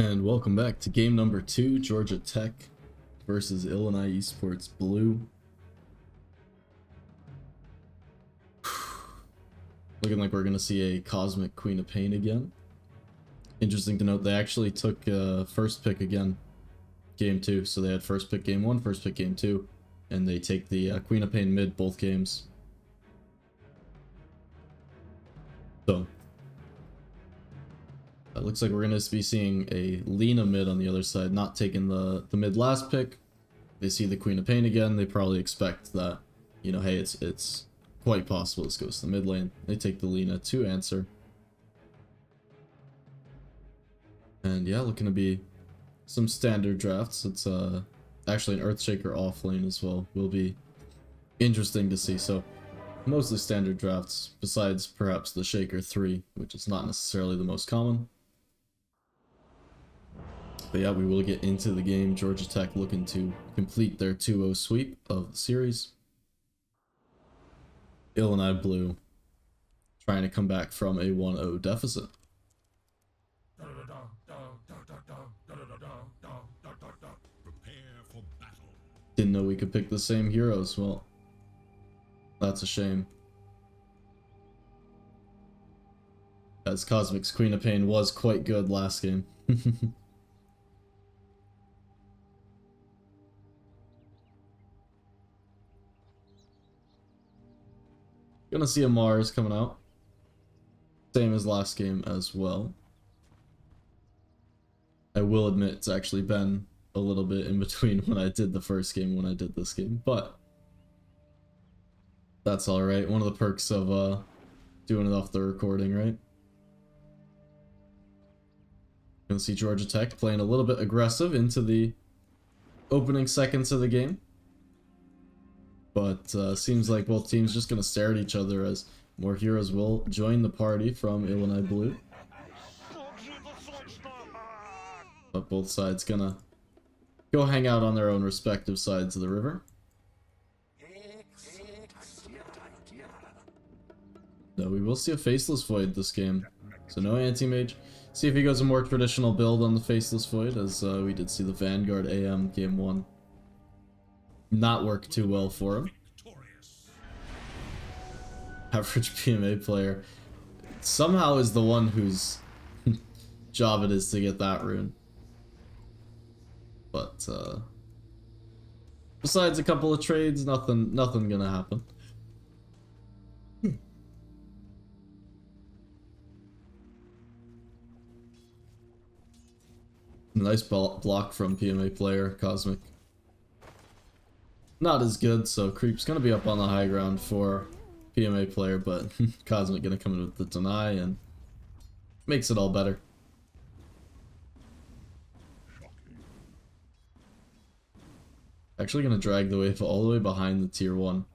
And welcome back to game number 2, Georgia Tech versus Illini Esports Blue. Looking like we're going to see a Cosmic Queen of Pain again. Interesting to note, they actually took first pick again, game 2. So they had first pick game 1, first pick game 2, and they take the Queen of Pain mid both games. So it looks like we're going to be seeing a Lena mid on the other side, not taking the mid last pick. They see the Queen of Pain again. They probably expect that, you know, hey, it's quite possible this goes to the mid lane. They take the Lena to answer. And yeah, looking to be some standard drafts. It's actually an Earthshaker off lane as well. Will be interesting to see. So mostly standard drafts, besides perhaps the Shaker 3, which is not necessarily the most common. But yeah, we will get into the game. Georgia Tech looking to complete their 2-0 sweep of the series. Illini Blue trying to come back from a 1-0 deficit. Didn't know we could pick the same heroes. Well, that's a shame. As Cosmic's Queen of Pain was quite good last game. Gonna see a Mars coming out. Same as last game as well. I will admit it's actually been a little bit in between when I did the first game and when I did this game, but that's alright. One of the perks of doing it off the recording, right? Gonna see Georgia Tech playing a little bit aggressive into the opening seconds of the game. But seems like both teams just gonna stare at each other as more heroes will join the party from Illini Blue. But both sides gonna go hang out on their own respective sides of the river. No, we will see a Faceless Void this game, so no anti-mage. See if he goes a more traditional build on the Faceless Void, as we did see the Vanguard AM game 1 not work too well for him. Average PMA player somehow is the one whose job it is to get that rune. But besides a couple of trades, nothing gonna happen. Nice block from PMA player Cosmic. Not as good, so Creep's gonna be up on the high ground for PMA player, but Cosmic gonna come in with the deny and makes it all better. Actually gonna drag the wave all the way behind the tier 1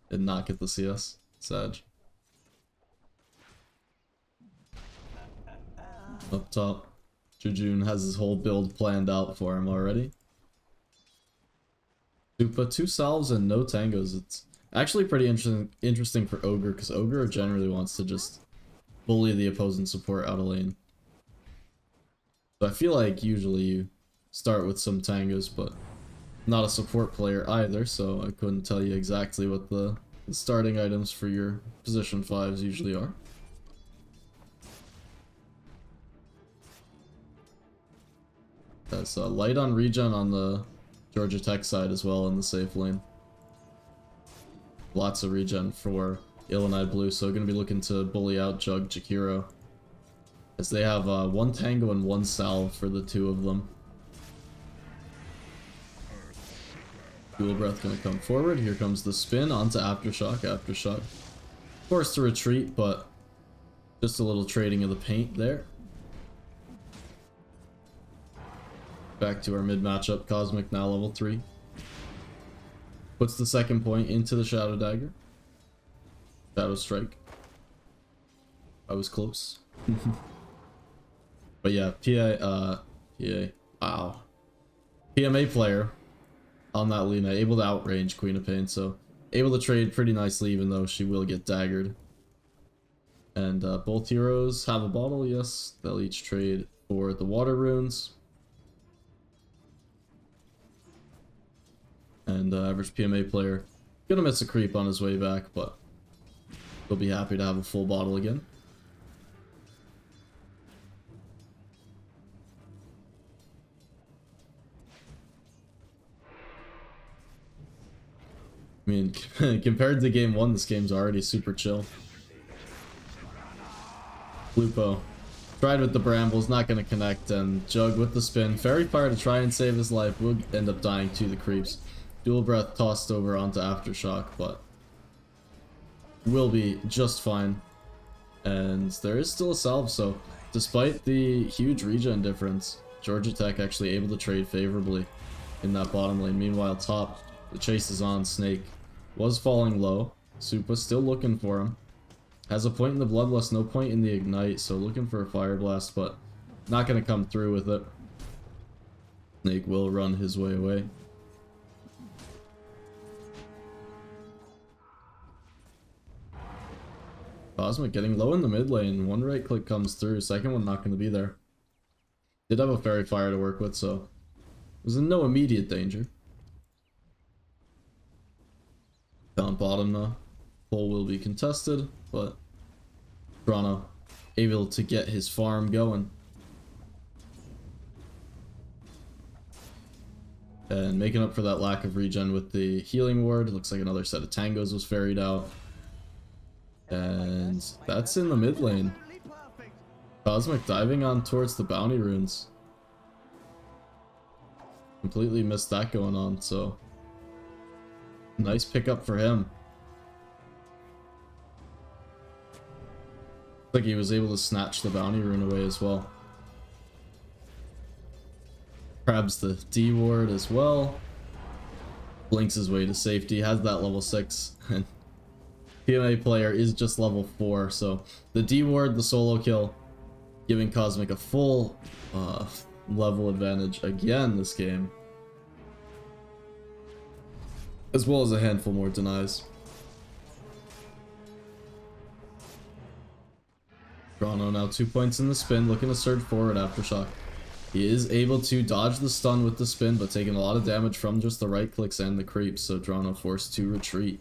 and not get the CS. Sag. Up top, Jujun has his whole build planned out for him already. To put 2 salves and no tangos, it's actually pretty interesting for Ogre, because Ogre generally wants to just bully the opposing support out of lane. So I feel like usually you start with some tangos, but not a support player either, so I couldn't tell you exactly what the starting items for your position 5s usually are. That's light on regen on the Georgia Tech side as well in the safe lane. Lots of regen for Illini Blue, so going to be looking to bully out Jug Jakiro, as they have 1 tango and 1 salve for the 2 of them. Dual Breath going to come forward. Here comes the spin onto Aftershock. Aftershock forced to retreat, but just a little trading of the paint there. Back to our mid matchup. Cosmic now level 3. Puts the second point into the Shadow Dagger. Shadow Strike. I was close. But yeah, wow. PMA player on that Lena, able to outrange Queen of Pain, so able to trade pretty nicely, even though she will get daggered. And both heroes have a bottle, yes. They'll each trade for the water runes. And average PMA player gonna miss a creep on his way back, but he'll be happy to have a full bottle again. I mean, compared to game 1, this game's already super chill. Lupo tried with the brambles, not going to connect, and Jug with the spin. Fairy Fire to try and save his life, will end up dying to the creeps. Dual Breath tossed over onto Aftershock, but will be just fine. And there is still a salve, so despite the huge regen difference, Georgia Tech actually able to trade favorably in that bottom lane. Meanwhile, top, the chase is on. Snake was falling low. Supa still looking for him. Has a point in the Bloodlust, no point in the Ignite, so looking for a Fire Blast, but not going to come through with it. Snake will run his way away. Cosmic getting low in the mid lane. One right click comes through, second one not going to be there. Did have a Fairy Fire to work with, so was in no immediate danger. Down bottom now. Pole will be contested, but Toronto able to get his farm going. And making up for that lack of regen with the healing ward. Looks like another set of tangos was ferried out. And that's in the mid lane. Cosmic diving on towards the bounty runes. Completely missed that going on, so nice pickup for him. Looks like he was able to snatch the bounty rune away as well. Grabs the D ward as well. Blinks his way to safety, has that level 6, and PMA player is just level 4, so the D ward, the solo kill, giving Cosmic a full level advantage again this game. As well as a handful more denies. Toronto now 2 points in the spin, looking to surge forward Aftershock. He is able to dodge the stun with the spin, but taking a lot of damage from just the right clicks and the creeps, so Toronto forced to retreat.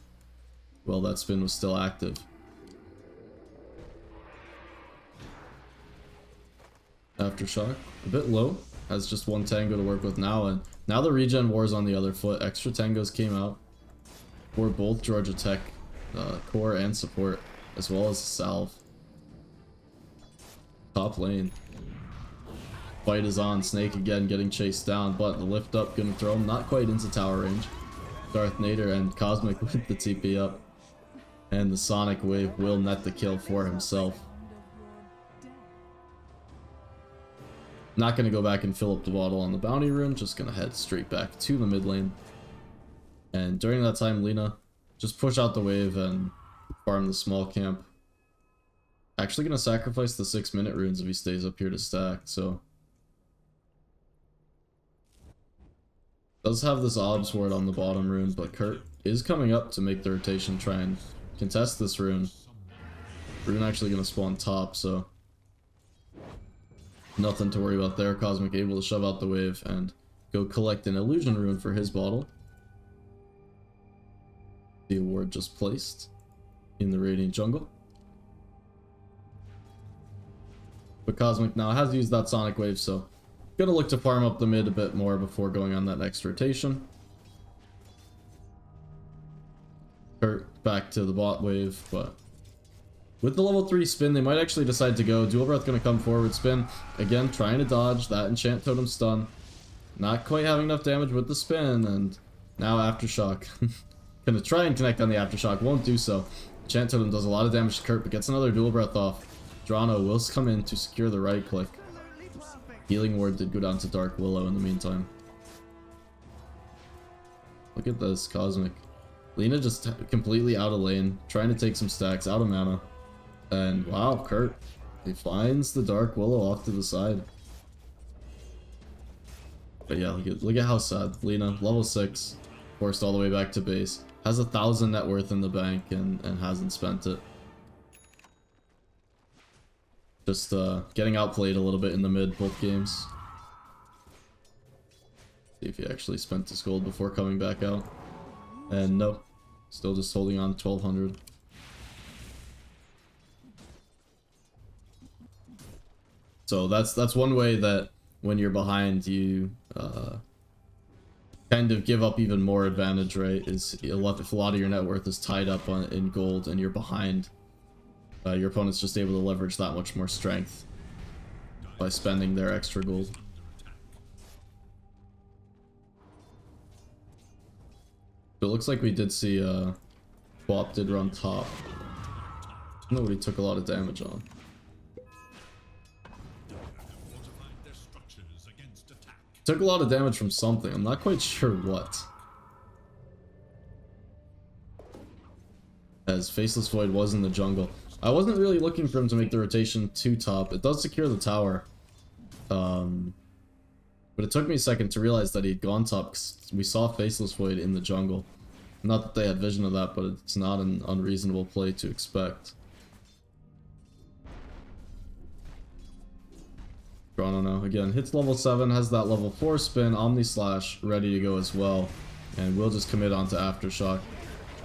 Well, that spin was still active. Aftershock, a bit low, has just one tango to work with now, and now the regen war's on the other foot. Extra tangos came out for both Georgia Tech core and support, as well as salve. Top lane. Fight is on. Snake again getting chased down, but the lift up gonna throw him not quite into tower range. Darth Nader and Cosmic with the TP up. And the Sonic Wave will net the kill for himself. Not going to go back and fill up the bottle on the bounty rune, just going to head straight back to the mid lane. And during that time, Lina just push out the wave and farm the small camp. Actually going to sacrifice the 6-minute runes if he stays up here to stack, so. Does have this Obs ward on the bottom rune, but Kurt is coming up to make the rotation, try and contest this rune. Rune actually going to spawn top, so nothing to worry about there. Cosmic able to shove out the wave and go collect an illusion rune for his bottle. The award just placed in the Radiant Jungle. But Cosmic now has used that Sonic Wave, so gonna look to farm up the mid a bit more before going on that next rotation. Kurt back to the bot wave, but with the level 3 spin, they might actually decide to go. Dual Breath gonna come forward, spin. Again, trying to dodge that Enchant Totem stun. Not quite having enough damage with the spin, and now Aftershock. Gonna try and connect on the Aftershock, won't do so. Enchant Totem does a lot of damage to Kurt, but gets another Dual Breath off. Drano will come in to secure the right click. Healing Ward did go down to Dark Willow in the meantime. Look at this, Cosmic. Lina just completely out of lane, trying to take some stacks, out of mana. And wow, Kurt, he finds the Dark Willow off to the side. But yeah, look at how sad. Lina, level 6, forced all the way back to base. Has 1,000 net worth in the bank and hasn't spent it. Just getting outplayed a little bit in the mid both games. See if he actually spent his gold before coming back out. And nope. Still just holding on 1200. So that's one way that when you're behind, you kind of give up even more advantage, right? Is if a lot of your net worth is tied up in gold and you're behind, your opponent's just able to leverage that much more strength by spending their extra gold. So it looks like we did see Quap did run top. Nobody took a lot of damage on. Took a lot of damage from something. I'm not quite sure what. As Faceless Void was in the jungle. I wasn't really looking for him to make the rotation to top. It does secure the tower. But it took me a second to realize that he'd gone top because we saw Faceless Void in the jungle. Not that they had vision of that, but it's not an unreasonable play to expect. Chrono now. Again, hits level 7, has that level 4 spin, Omni Slash ready to go as well. And we'll just commit onto Aftershock.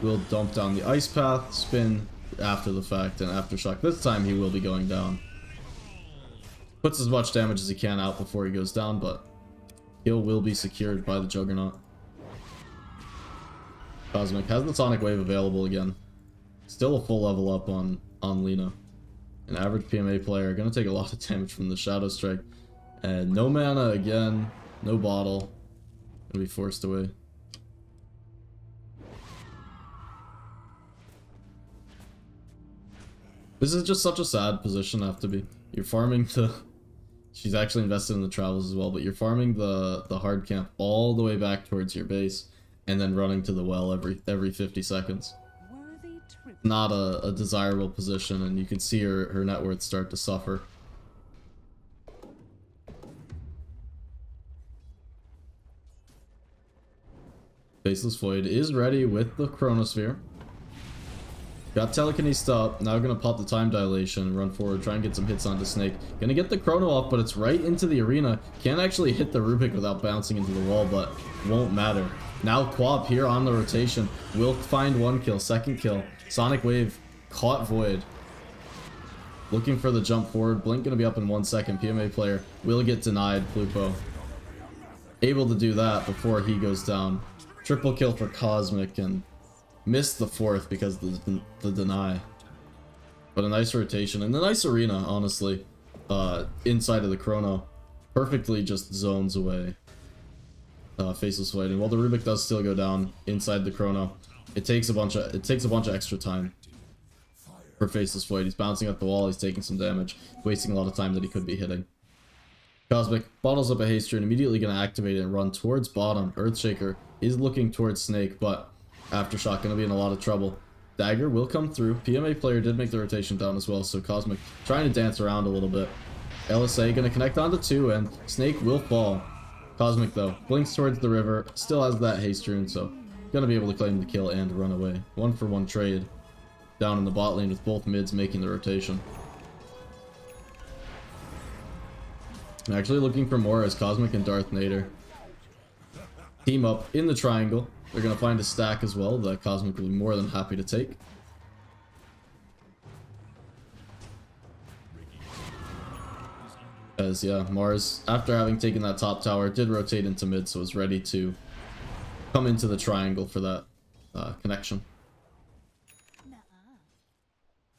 We'll dump down the Ice Path, spin after the fact, and Aftershock. This time he will be going down. Puts as much damage as he can out before he goes down, but kill will be secured by the Juggernaut. Cosmic has the Sonic Wave available again. Still a full level up on Lina. An average PMA player, gonna take a lot of damage from the Shadow Strike. And no mana again, no bottle. Gonna be forced away. This is just such a sad position to have to be. You're farming the... She's actually invested in the travels as well, but you're farming the hard camp all the way back towards your base, and then running to the well every 50 seconds. Not a desirable position, and you can see her net worth start to suffer. Faceless Void is ready with the Chronosphere. Got Telekinesis up, now gonna pop the Time Dilation, run forward, try and get some hits onto Snake. Gonna get the Chrono off, but it's right into the arena. Can't actually hit the Rubik without bouncing into the wall, but won't matter. Now Quap here on the rotation will find one kill, second kill. Sonic Wave caught Void. Looking for the jump forward. Blink gonna be up in 1 second. PMA player will get denied. Plupo able to do that before he goes down. Triple kill for Cosmic and missed the fourth because of the deny. But a nice rotation and a nice arena, honestly. Inside of the Chrono. Perfectly just zones away Faceless Void. And while the Rubik does still go down inside the Chrono, it takes a bunch of extra time for Faceless Void. He's bouncing up the wall, he's taking some damage, wasting a lot of time that he could be hitting. Cosmic bottles up a haste rune, immediately gonna activate it and run towards bottom. Earthshaker is looking towards Snake, but Aftershock gonna be in a lot of trouble. Dagger will come through. PMA player did make the rotation down as well, so Cosmic trying to dance around a little bit. LSA gonna connect onto 2, and Snake will fall. Cosmic though blinks towards the river, still has that haste rune, so gonna be able to claim the kill and run away. 1-for-1 trade down in the bot lane with both mids making the rotation. I'm actually looking for more as Cosmic and Darth Nader team up in the triangle. They're gonna find a stack as well that Cosmic will be more than happy to take. As yeah, Mars, after having taken that top tower, did rotate into mid, so is ready to come into the triangle for that connection.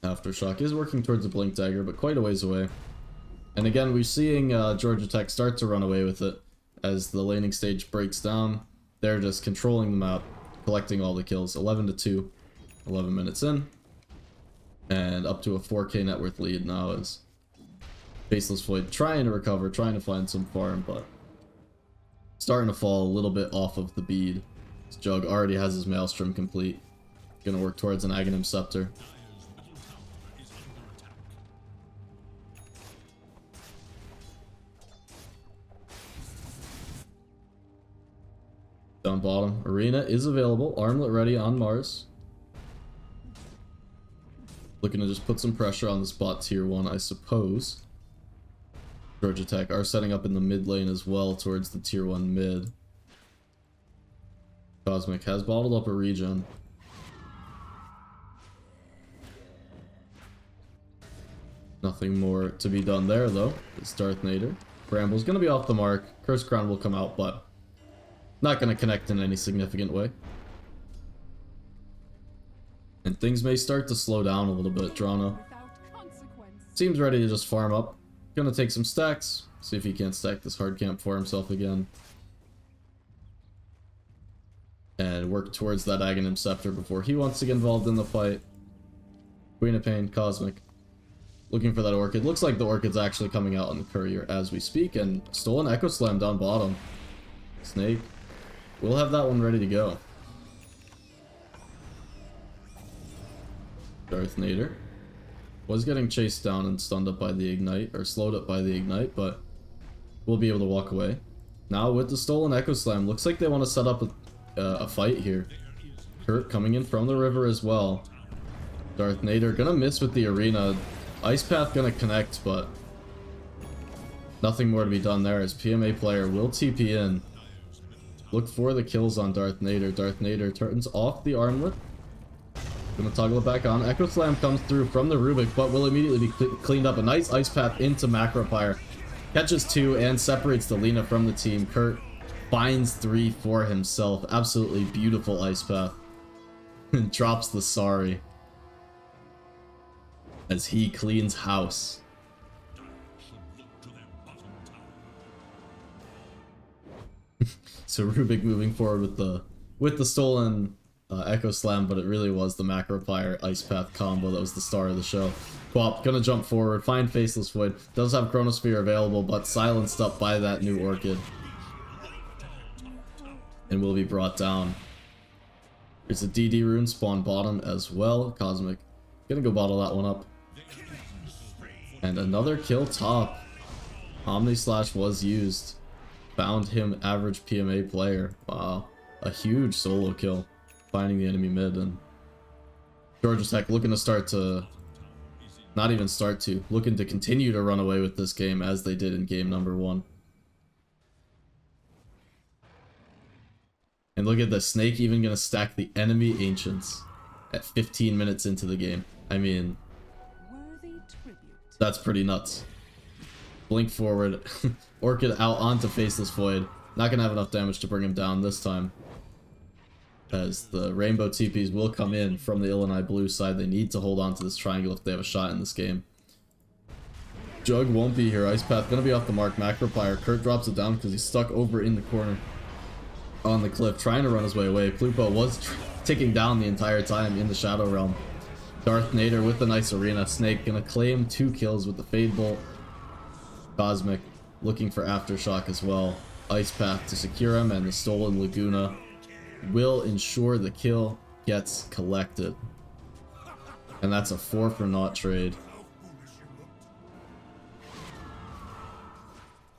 Aftershock is working towards the Blink Dagger, but quite a ways away. And again, we're seeing Georgia Tech start to run away with it as the laning stage breaks down. They're just controlling the map, collecting all the kills. 11-2, 11 minutes in, and up to a 4K net worth lead now as Faceless Void trying to recover, trying to find some farm, but starting to fall a little bit off of the bead. This Jug already has his Maelstrom complete. Gonna work towards an Aghanim Scepter. Down bottom, Arena is available. Armlet ready on Mars. Looking to just put some pressure on the spot tier 1, I suppose. Georgia Tech are setting up in the mid lane as well towards the tier 1 mid. Cosmic has bottled up a regen. Nothing more to be done there though. It's Darth Nader. Bramble's gonna be off the mark. Curse Crown will come out, but not gonna connect in any significant way. And things may start to slow down a little bit. Drana seems ready to just farm up. Gonna take some stacks. See if he can't stack this hard camp for himself again. And work towards that Aghanim Scepter before he wants to get involved in the fight. Queen of Pain, Cosmic. Looking for that Orchid. Looks like the Orchid's actually coming out on the courier as we speak. And stolen Echo Slam down bottom. Snake. We'll have that one ready to go. Darth Nader was getting chased down and stunned up by the Ignite, or slowed up by the Ignite, but we'll be able to walk away. Now with the stolen Echo Slam, looks like they want to set up a fight here. Kurt coming in from the river as well. Darth Nader gonna miss with the arena. Ice Path gonna connect, but nothing more to be done there as PMA player will TP in. Look for the kills on Darth Nader. Darth Nader turns off the armlet. Gonna toggle it back on. Echo Slam comes through from the Rubik, but will immediately be cleaned up. A nice Ice Path into Macropyre. Catches 2 and separates the Lina from the team. Kurt finds 3 for himself. Absolutely beautiful Ice Path. And drops the sorry. As he cleans house. So Rubik moving forward with the stolen Echo Slam, but it really was the Macropyre Ice Path combo that was the star of the show. Quap gonna jump forward, find Faceless Void. Does have Chronosphere available, but silenced up by that new Orchid. And will be brought down. There's a DD rune spawn bottom as well. Cosmic gonna go bottle that one up. And another kill top. Omni Slash was used. Found him average PMA player. Wow. A huge solo kill. Finding the enemy mid, and Georgia Tech looking to start to, not even start to, looking to continue to run away with this game as they did in game number 1. And look at the Snake even gonna stack the enemy Ancients at 15 minutes into the game. I mean, that's pretty nuts. Blink forward, Orchid out onto Faceless Void. Not gonna have enough damage to bring him down this time. As the Rainbow TPs will come in from the Illini blue side. They need to hold on to this triangle if they have a shot in this game. Jug won't be here. Ice Path gonna be off the mark. Macropyre. Kurt drops it down because he's stuck over in the corner on the cliff trying to run his way away. Plupo was ticking down the entire time in the Shadow Realm. Darth Nader with the nice arena. Snake gonna claim 2 kills with the Fade Bolt. Cosmic looking for Aftershock as well. Ice Path to secure him, and the stolen Laguna will ensure the kill gets collected. And that's a 4 for naught trade.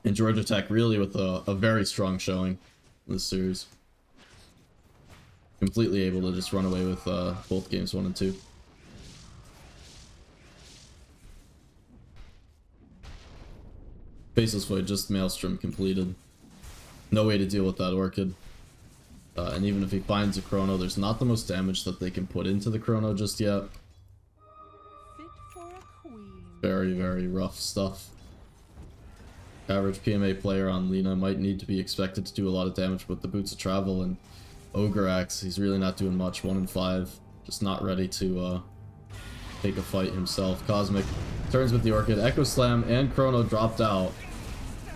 And Georgia Tech really with a very strong showing in this series. Completely able to just run away with both games 1 and 2. Faceless Void, just Maelstrom completed. No way to deal with that Orchid. And even if he finds a Chrono, there's not the most damage that they can put into the Chrono just yet. Very, very rough stuff. Average PMA player on Lina might need to be expected to do a lot of damage with the Boots of Travel, and Ogre Axe, he's really not doing much. 1 and 5. Just not ready to take a fight himself. Cosmic turns with the Orchid. Echo Slam and Chrono dropped out.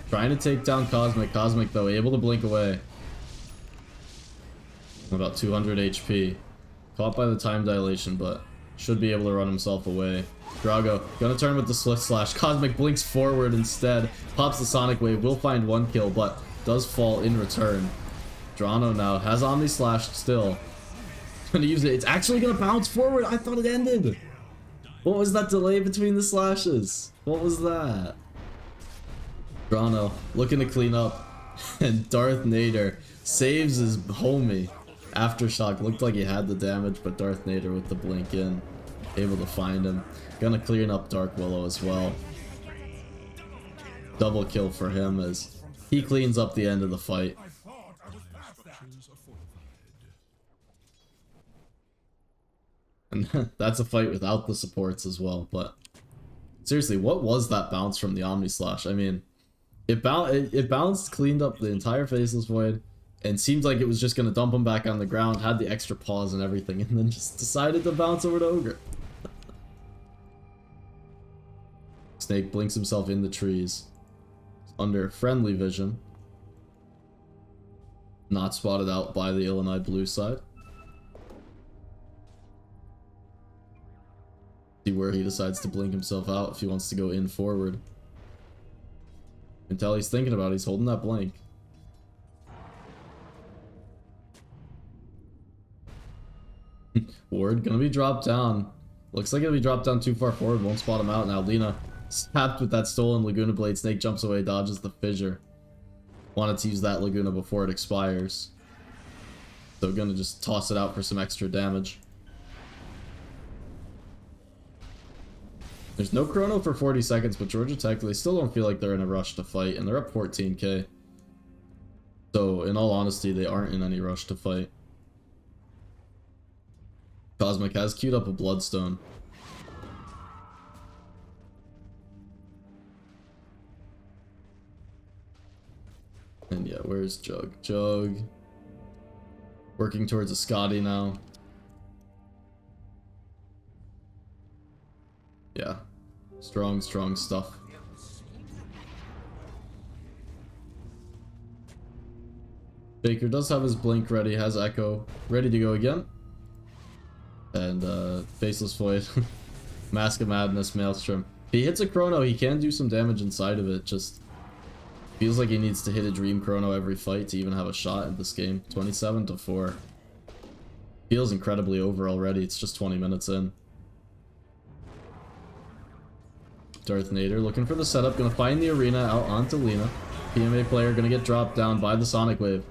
Trying to take down Cosmic. Cosmic, though, able to blink away. About 200 HP. Caught by the time dilation, but should be able to run himself away. Drago gonna turn with the Swift Slash. Cosmic blinks forward instead. Pops the Sonic Wave. Will find 1 kill, but does fall in return. Drano now has Omni Slash still. Gonna use it. It's actually gonna bounce forward. I thought it ended. What was that delay between the slashes? What was that? Drano looking to clean up. And Darth Nader saves his homie. Aftershock looked like he had the damage, but Darth Nader with the blink in. able to find him. Gonna clean up Dark Willow as well. Double kill for him as he cleans up the end of the fight. And that's a fight without the supports as well, but seriously, what was that bounce from the Omni Slash? I mean, it bounced, cleaned up the entire Faceless Void, and seemed like it was just gonna dump him back on the ground, had the extra pause and everything, and then just decided to bounce over to Ogre. Snake blinks himself in the trees. Under friendly vision. Not spotted out by the Illini blue side. See where he decides to blink himself out if he wants to go in forward. Until he's thinking about it, he's holding that blink. Ward gonna be dropped down. Looks like it'll be dropped down too far forward, won't spot him out. Now Lina tapped with that stolen Laguna Blade. Snake jumps away, dodges the fissure. Wanted to use that Laguna before it expires. So gonna just toss it out for some extra damage. There's no chrono for 40 seconds, but Georgia Tech, they still don't feel like they're in a rush to fight, and they're up 14k. So, in all honesty, they aren't in any rush to fight. Cosmic has queued up a Bloodstone. And yeah, where's Jug? Jug. Working towards a Scotty now. Yeah. Strong stuff. Baker does have his blink ready, has Echo ready to go again. And Faceless Void. Mask of Madness, Maelstrom. If he hits a chrono, he can do some damage inside of it. Just feels like he needs to hit a Dream Chrono every fight to even have a shot in this game. 27-4. Feels incredibly over already. It's just 20 minutes in. Darth Nader looking for the setup. Gonna find the arena out onto Lina. PMA player gonna get dropped down by the Sonic Wave.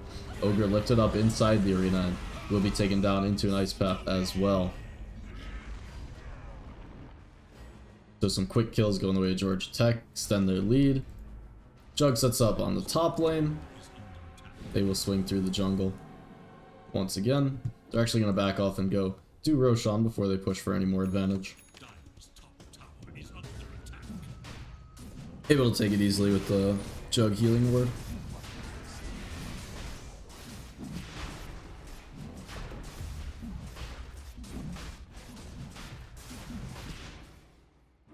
Ogre lifted up inside the arena and will be taken down into an ice path as well. So some quick kills going the way of Georgia Tech. Extend their lead. Jug sets up on the top lane. They will swing through the jungle. Once again, they're actually gonna back off and go do Roshan before they push for any more advantage. Able to take it easily with the Jug healing ward.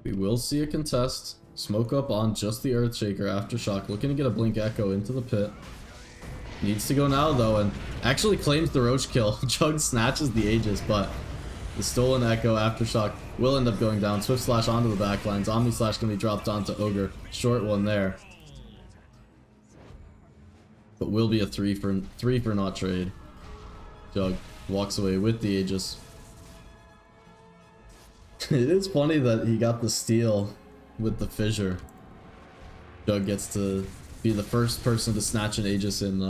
We will see a contest. Smoke up on just the Earthshaker Aftershock. Looking to get a Blink Echo into the pit. Needs to go now though, and actually claims the Roach kill. Jug snatches the Aegis, but the stolen Echo Aftershock will end up going down. Swift Slash onto the backlines. Omni Slash can be dropped onto Ogre. Short one there. But will be a 3 for not trade. Jug walks away with the Aegis. It is funny that he got the steal with the fissure. Jug gets to be the first person to snatch an Aegis in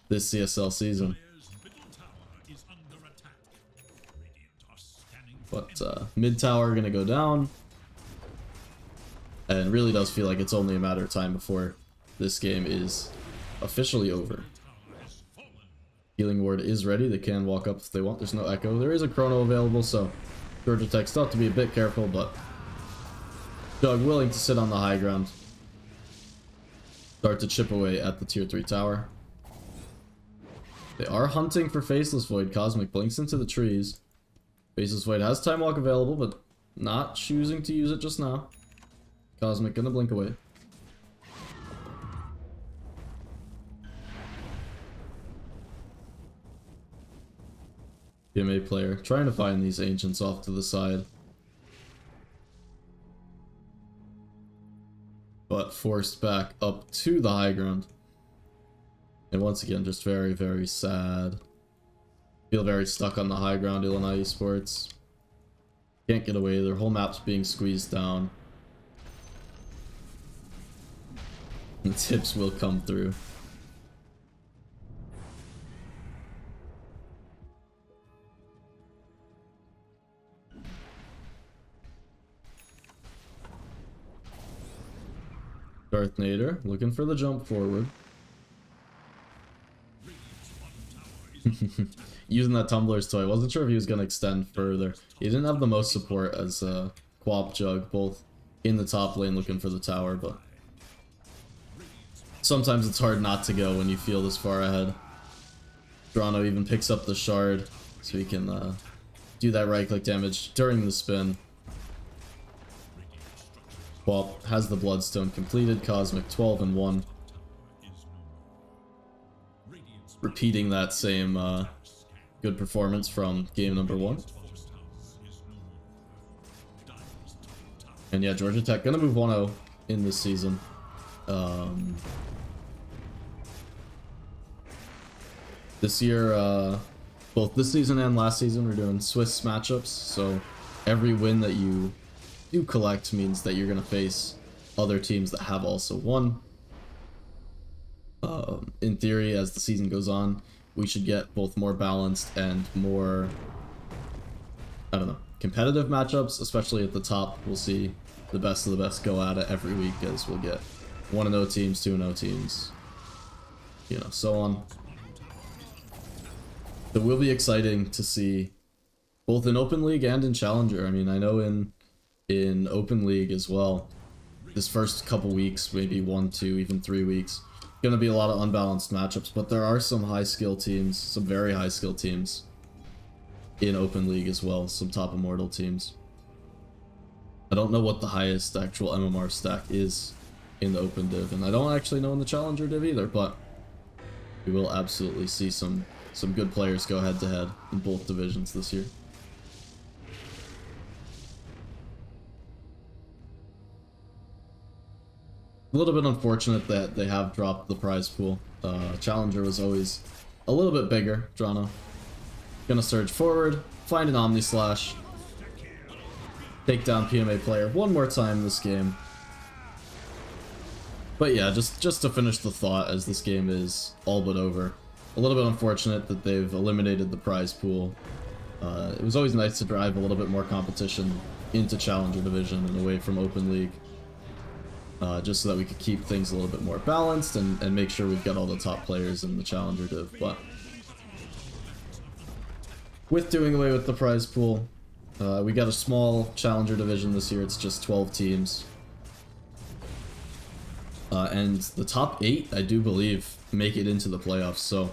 this CSL season. But mid tower gonna go down, and it really does feel like it's only a matter of time before this game is officially over. Healing ward is ready. They can walk up if they want. There's no echo. There is a chrono available, so Georgia Tech still have to be a bit careful, but Jug willing to sit on the high ground. Start to chip away at the tier 3 tower. They are hunting for Faceless Void. Cosmic blinks into the trees. Faceless Void has Time Walk available, but not choosing to use it just now. Cosmic gonna blink away. PMA player trying to find these ancients off to the side. But forced back up to the high ground. And once again, just very, very sad. Feel very stuck on the high ground, Illini Esports. Can't get away, their whole map's being squeezed down. The tips will come through. Darth Nader looking for the jump forward. Using that Tumbler's toy. Wasn't sure if he was going to extend further. He didn't have the most support as Quap Jug, both in the top lane looking for the tower, but sometimes it's hard not to go when you feel this far ahead. Drano even picks up the shard so he can do that right click damage during the spin. Quap has the Bloodstone completed, Cosmic 12 and 1. Repeating that same good performance from game number 1. And yeah, Georgia Tech gonna move 1-0 in this season. This year, both this season and last season, we're doing Swiss matchups, so every win that you do collect means that you're gonna face other teams that have also won. In theory, as the season goes on, we should get both more balanced and more, I don't know, competitive matchups, especially at the top. We'll see the best of the best go at it every week, as we'll get 1-0 teams, 2-0 teams, you know, so on. It will be exciting to see both in Open League and in Challenger. I mean, I know in Open League as well, this first couple weeks, maybe 1, 2, even 3 weeks, gonna be a lot of unbalanced matchups, but there are some high skill teams, some very high skill teams in Open League as well, some top Immortal teams. I don't know what the highest actual MMR stack is in the Open Div, and I don't actually know in the Challenger Div either, but we will absolutely see some good players go head to head in both divisions this year. A little bit unfortunate that they have dropped the prize pool. Challenger was always a little bit bigger. Drano gonna surge forward, find an Omni Slash, take down PMA player one more time this game. But yeah, just to finish the thought, as this game is all but over. A little bit unfortunate that they've eliminated the prize pool. It was always nice to drive a little bit more competition into Challenger Division and away from Open League. Just so that we could keep things a little bit more balanced and make sure we've got all the top players in the Challenger Div. But with doing away with the prize pool, we got a small Challenger Division this year. It's just 12 teams. And the top 8, I do believe, make it into the playoffs. So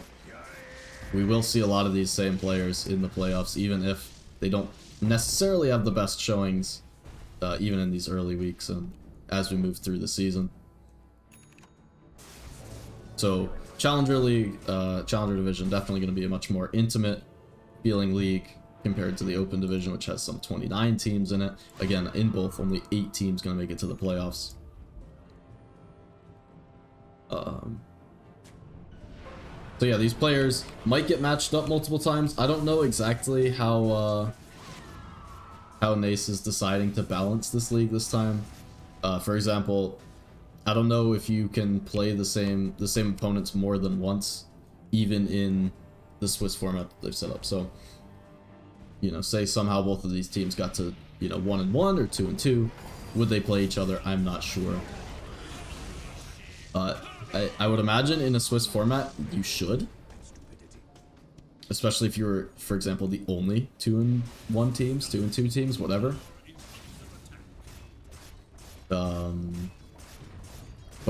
we will see a lot of these same players in the playoffs, even if they don't necessarily have the best showings, even in these early weeks and as we move through the season. So Challenger League, Challenger Division, definitely going to be a much more intimate feeling league compared to the Open Division, which has some 29 teams in it. Again, in both, only 8 teams going to make it to the playoffs. So yeah, these players might get matched up multiple times. I don't know exactly how NACE is deciding to balance this league this time. For example, I don't know if you can play the same opponents more than once, even in the Swiss format that they've set up. So, you know, say somehow both of these teams got to, you know, 1-1 or 2-2, would they play each other? I'm not sure. I would imagine in a Swiss format you should, especially if you were, for example, the only 2-1 teams, 2-2 teams, whatever. But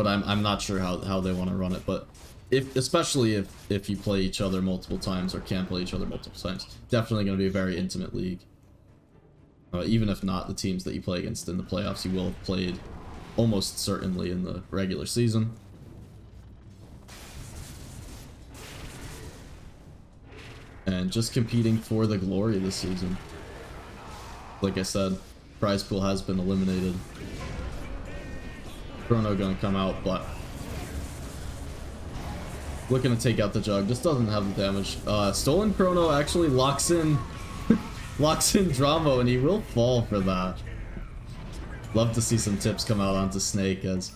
I'm not sure how they want to run it. But especially if you play each other multiple times or can play each other multiple times, definitely going to be a very intimate league. Even if not the teams that you play against in the playoffs, you will have played almost certainly in the regular season. And just competing for the glory this season. Like I said, prize pool has been eliminated. Chrono gonna come out, but looking to take out the jug. Just doesn't have the damage. Stolen Chrono actually locks in Dramo, and he will fall for that. Love to see some tips come out onto Snake, as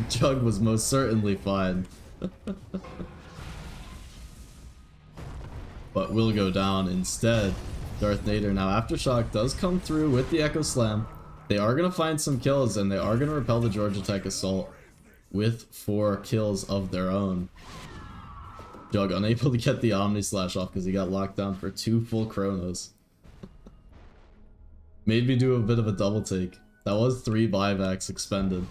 Jug was most certainly fine. But will go down instead. Darth Nader. Now Aftershock does come through with the Echo Slam. They are going to find some kills, and they are going to repel the Georgia Tech assault. with 4 kills of their own. Jug unable to get the Omni Slash off because he got locked down for 2 full chronos. Made me do a bit of a double take. That was 3 buybacks expended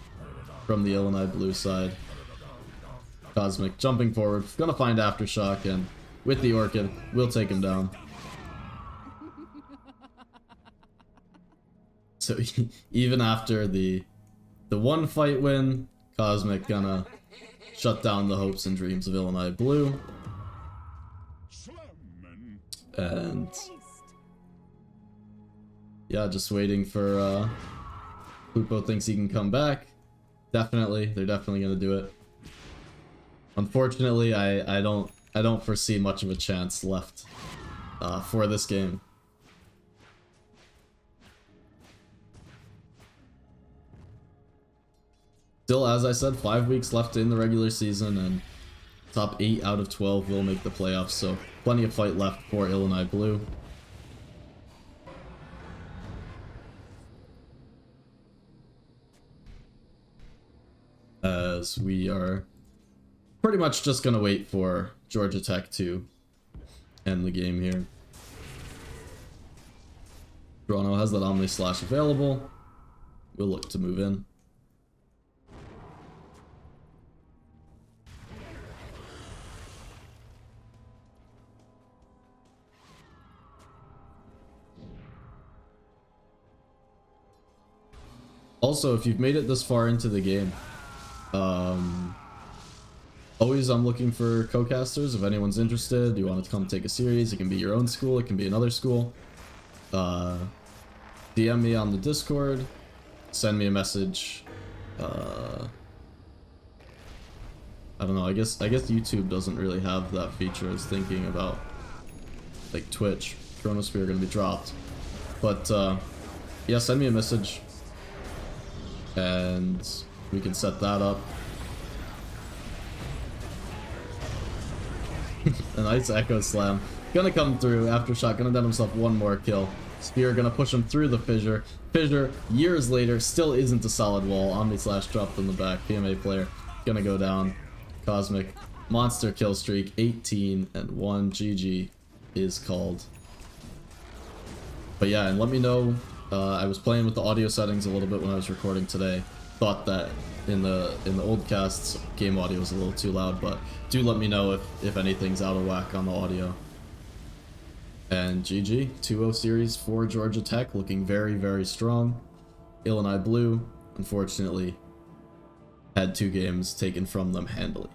from the Illini blue side. Cosmic jumping forward, gonna find Aftershock, and with the Orchid, we'll take him down. So even after the 1 fight win, Cosmic gonna shut down the hopes and dreams of Illini blue. And yeah, just waiting for Lupo thinks he can come back. Definitely, they're definitely gonna do it. Unfortunately, I don't foresee much of a chance left for this game. Still, as I said, 5 weeks left in the regular season, and top 8 out of 12 will make the playoffs, so plenty of fight left for Illini blue. As we are pretty much just gonna wait for Georgia Tech to end the game here. Toronto has that Omni Slash available. We'll look to move in. Also, if you've made it this far into the game, always I'm looking for co-casters. If anyone's interested, you want to come take a series, it can be your own school, it can be another school. DM me on the Discord, send me a message. I don't know, I guess YouTube doesn't really have that feature. I was thinking about like Twitch. Chronosphere gonna be dropped. But yeah, send me a message and we can set that up. A nice Echo Slam. Gonna come through. Aftershock gonna get himself 1 more kill. Spear gonna push him through the fissure. Fissure, years later, still isn't a solid wall. Omni Slash dropped in the back. PMA player gonna go down. Cosmic monster kill streak. 18 and 1. GG is called. But yeah, and let me know. I was playing with the audio settings a little bit when I was recording today. Thought that in the old casts game audio was a little too loud, but do let me know if anything's out of whack on the audio. And GG, 2-0 series for Georgia Tech, looking very, very strong. Illini blue, unfortunately, had 2 games taken from them handily.